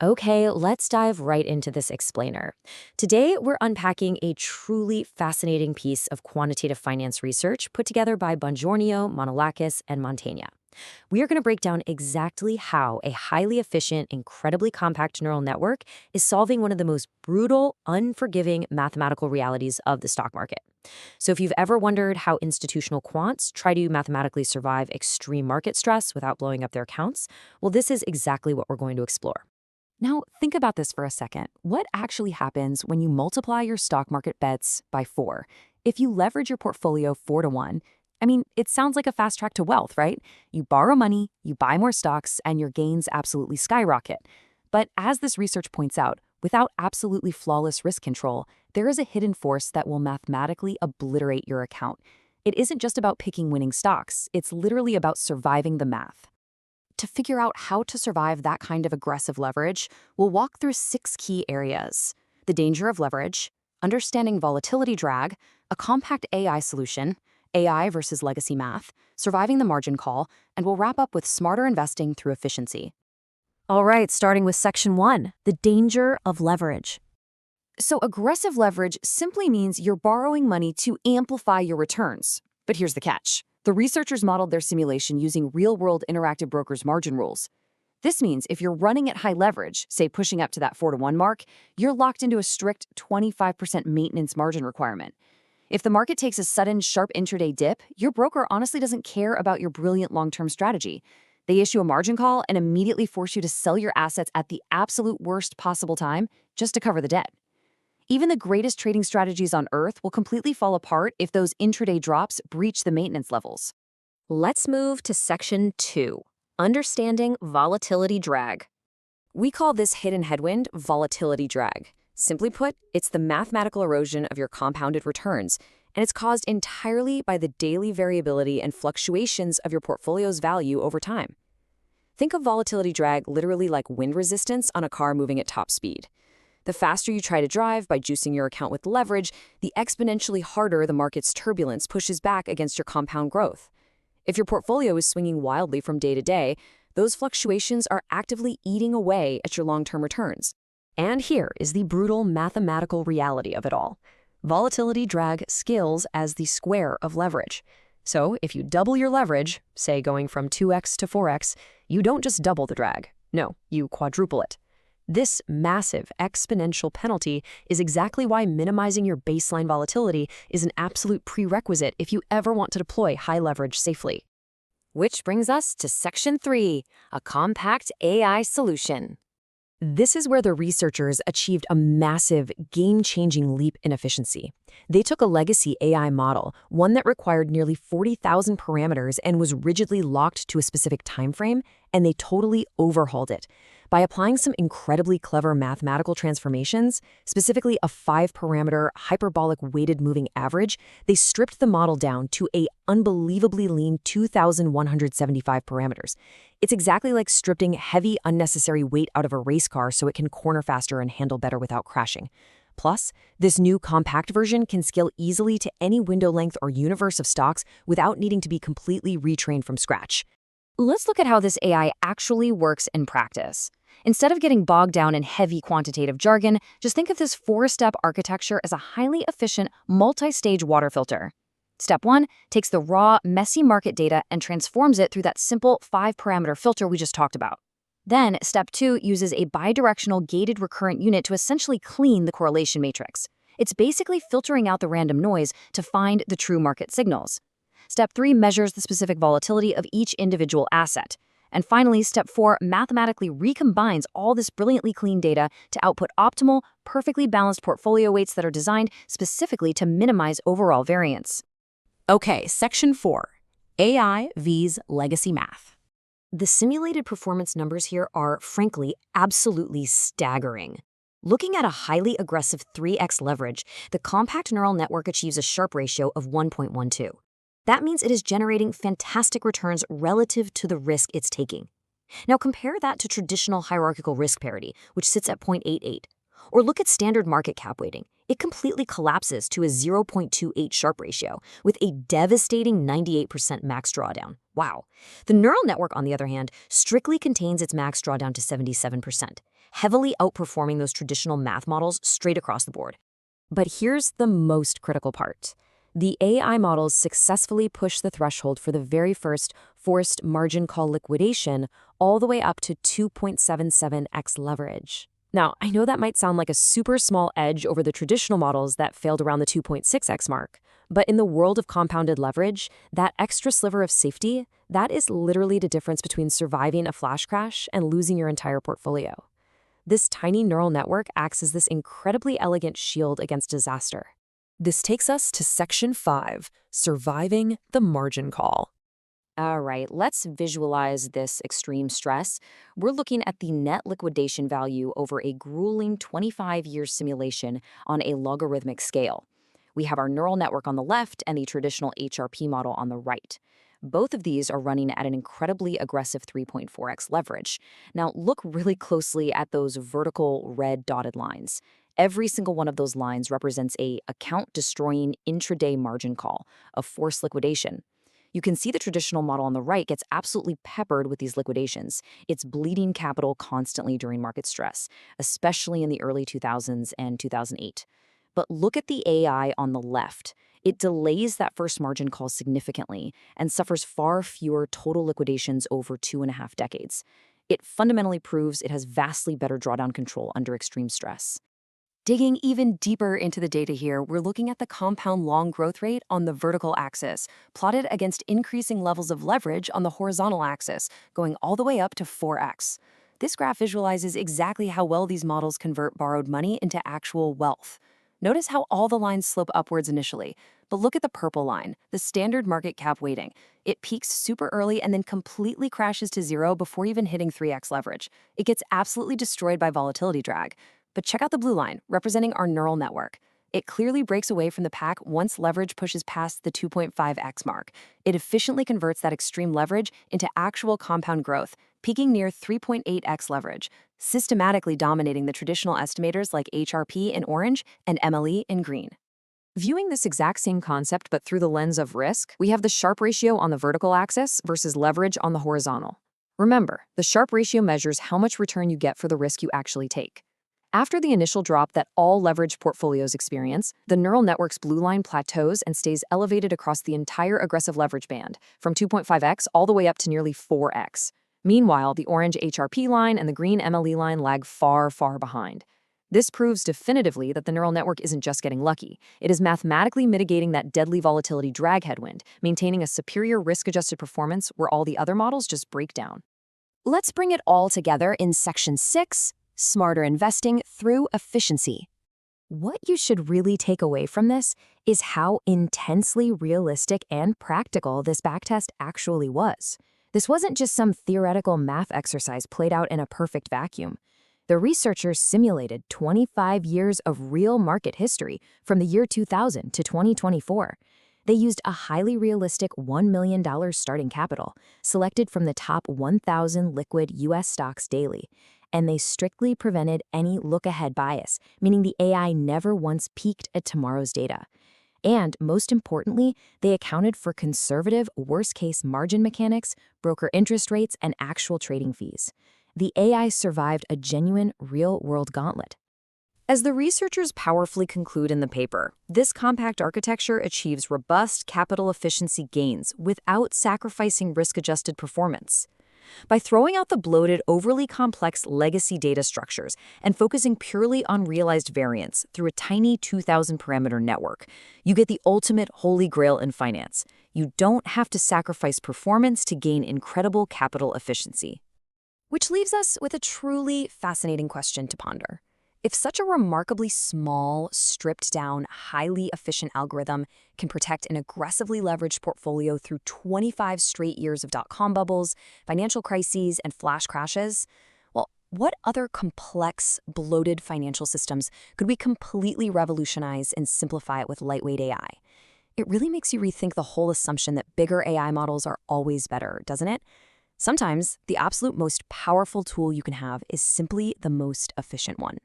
Okay, let's dive right into this explainer. Today, we're unpacking a truly fascinating piece of quantitative finance research put together by Bongiorno, Manolakis, and Montaigne. We are going to break down exactly how a highly efficient, incredibly compact neural network is solving one of the most brutal, unforgiving mathematical realities of the stock market. So if you've ever wondered how institutional quants try to mathematically survive extreme market stress without blowing up their accounts, well, this is exactly what we're going to explore. Now, think about this for a second. What actually happens when you multiply your stock market bets by 4? If you leverage your portfolio 4 to 1, it sounds like a fast track to wealth, right? You borrow money, you buy more stocks, and your gains absolutely skyrocket. But as this research points out, without absolutely flawless risk control, there is a hidden force that will mathematically obliterate your account. It isn't just about picking winning stocks, it's literally about surviving the math. To figure out how to survive that kind of aggressive leverage, we'll walk through 6 key areas: the danger of leverage, understanding volatility drag, a compact AI solution, AI versus legacy math, surviving the margin call, and we'll wrap up with smarter investing through efficiency. All right, starting with section 1, the danger of leverage. So aggressive leverage simply means you're borrowing money to amplify your returns. But here's the catch. The researchers modeled their simulation using real-world interactive brokers' margin rules. This means if you're running at high leverage, say pushing up to that 4 to 1 mark, you're locked into a strict 25% maintenance margin requirement. If the market takes a sudden, sharp intraday dip, your broker honestly doesn't care about your brilliant long-term strategy. They issue a margin call and immediately force you to sell your assets at the absolute worst possible time just to cover the debt. Even the greatest trading strategies on Earth will completely fall apart if those intraday drops breach the maintenance levels. Let's move to section 2, understanding volatility drag. We call this hidden headwind volatility drag. Simply put, it's the mathematical erosion of your compounded returns, and it's caused entirely by the daily variability and fluctuations of your portfolio's value over time. Think of volatility drag literally like wind resistance on a car moving at top speed. The faster you try to drive by juicing your account with leverage, the exponentially harder the market's turbulence pushes back against your compound growth. If your portfolio is swinging wildly from day to day, those fluctuations are actively eating away at your long-term returns. And here is the brutal mathematical reality of it all. Volatility drag scales as the square of leverage. So if you double your leverage, say going from 2x to 4x, you don't just double the drag. No, you quadruple it. This massive exponential penalty is exactly why minimizing your baseline volatility is an absolute prerequisite if you ever want to deploy high leverage safely. Which brings us to section 3, a compact AI solution. This is where the researchers achieved a massive, game-changing leap in efficiency. They took a legacy AI model, one that required nearly 40,000 parameters and was rigidly locked to a specific time frame, and they totally overhauled it. By applying some incredibly clever mathematical transformations, specifically a 5-parameter hyperbolic weighted moving average, they stripped the model down to a unbelievably lean 2,175 parameters. It's exactly like stripping heavy, unnecessary weight out of a race car so it can corner faster and handle better without crashing. Plus, this new compact version can scale easily to any window length or universe of stocks without needing to be completely retrained from scratch. Let's look at how this AI actually works in practice. Instead of getting bogged down in heavy quantitative jargon, just think of this 4-step architecture as a highly efficient, multi-stage water filter. Step 1 takes the raw, messy market data and transforms it through that simple 5-parameter filter we just talked about. Then, Step 2 uses a bidirectional gated recurrent unit to essentially clean the correlation matrix. It's basically filtering out the random noise to find the true market signals. Step 3 measures the specific volatility of each individual asset. And finally, Step 4 mathematically recombines all this brilliantly clean data to output optimal, perfectly balanced portfolio weights that are designed specifically to minimize overall variance. Okay, section 4, AI vs legacy math. The simulated performance numbers here are, frankly, absolutely staggering. Looking at a highly aggressive 3x leverage, the compact neural network achieves a Sharpe ratio of 1.12. That means it is generating fantastic returns relative to the risk it's taking. Now compare that to traditional hierarchical risk parity, which sits at 0.88. Or look at standard market cap weighting. It completely collapses to a 0.28 Sharpe ratio, with a devastating 98% max drawdown. Wow. The neural network, on the other hand, strictly contains its max drawdown to 77%. heavily outperforming those traditional math models straight across the board. But here's the most critical part. The AI models successfully push the threshold for the very first forced margin call liquidation all the way up to 2.77x leverage. Now, I know that might sound like a super small edge over the traditional models that failed around the 2.6x mark, but in the world of compounded leverage, that extra sliver of safety, that is literally the difference between surviving a flash crash and losing your entire portfolio. This tiny neural network acts as this incredibly elegant shield against disaster. This takes us to Section 5, Surviving the Margin Call. All right, let's visualize this extreme stress. We're looking at the net liquidation value over a grueling 25-year simulation on a logarithmic scale. We have our neural network on the left and the traditional HRP model on the right. Both of these are running at an incredibly aggressive 3.4x leverage. Now, look really closely at those vertical red dotted lines. Every single one of those lines represents a account-destroying intraday margin call, a forced liquidation. You can see the traditional model on the right gets absolutely peppered with these liquidations. It's bleeding capital constantly during market stress, especially in the early 2000s and 2008. But look at the AI on the left. It delays that first margin call significantly and suffers far fewer total liquidations over 2.5 decades. It fundamentally proves it has vastly better drawdown control under extreme stress. Digging even deeper into the data here, we're looking at the compound long growth rate on the vertical axis, plotted against increasing levels of leverage on the horizontal axis, going all the way up to 4x. This graph visualizes exactly how well these models convert borrowed money into actual wealth. Notice how all the lines slope upwards initially, but look at the purple line, the standard market cap weighting. It peaks super early and then completely crashes to zero before even hitting 3x leverage. It gets absolutely destroyed by volatility drag. But check out the blue line, representing our neural network. It clearly breaks away from the pack once leverage pushes past the 2.5x mark. It efficiently converts that extreme leverage into actual compound growth, peaking near 3.8x leverage, systematically dominating the traditional estimators like HRP in orange and MLE in green. Viewing this exact same concept but through the lens of risk, we have the Sharpe ratio on the vertical axis versus leverage on the horizontal. Remember, the Sharpe ratio measures how much return you get for the risk you actually take. After the initial drop that all leveraged portfolios experience, the neural network's blue line plateaus and stays elevated across the entire aggressive leverage band, from 2.5x all the way up to nearly 4x. Meanwhile, the orange HRP line and the green MLE line lag far, far behind. This proves definitively that the neural network isn't just getting lucky. It is mathematically mitigating that deadly volatility drag headwind, maintaining a superior risk-adjusted performance where all the other models just break down. Let's bring it all together in Section 6, Smarter Investing Through Efficiency. What you should really take away from this is how intensely realistic and practical this backtest actually was. This wasn't just some theoretical math exercise played out in a perfect vacuum. The researchers simulated 25 years of real market history from the year 2000 to 2024. They used a highly realistic $1 million starting capital, selected from the top 1,000 liquid U.S. stocks daily, and they strictly prevented any look-ahead bias, meaning the AI never once peeked at tomorrow's data. And most importantly, they accounted for conservative worst-case margin mechanics, broker interest rates, and actual trading fees. The AI survived a genuine, real-world gauntlet. As the researchers powerfully conclude in the paper, this compact architecture achieves robust capital efficiency gains without sacrificing risk-adjusted performance. By throwing out the bloated, overly complex legacy data structures and focusing purely on realized variance through a tiny 2,000-parameter network, you get the ultimate holy grail in finance. You don't have to sacrifice performance to gain incredible capital efficiency. Which leaves us with a truly fascinating question to ponder. If such a remarkably small, stripped-down, highly efficient algorithm can protect an aggressively leveraged portfolio through 25 straight years of dot-com bubbles, financial crises, and flash crashes, well, what other complex, bloated financial systems could we completely revolutionize and simplify it with lightweight AI? It really makes you rethink the whole assumption that bigger AI models are always better, doesn't it? Sometimes, the absolute most powerful tool you can have is simply the most efficient one.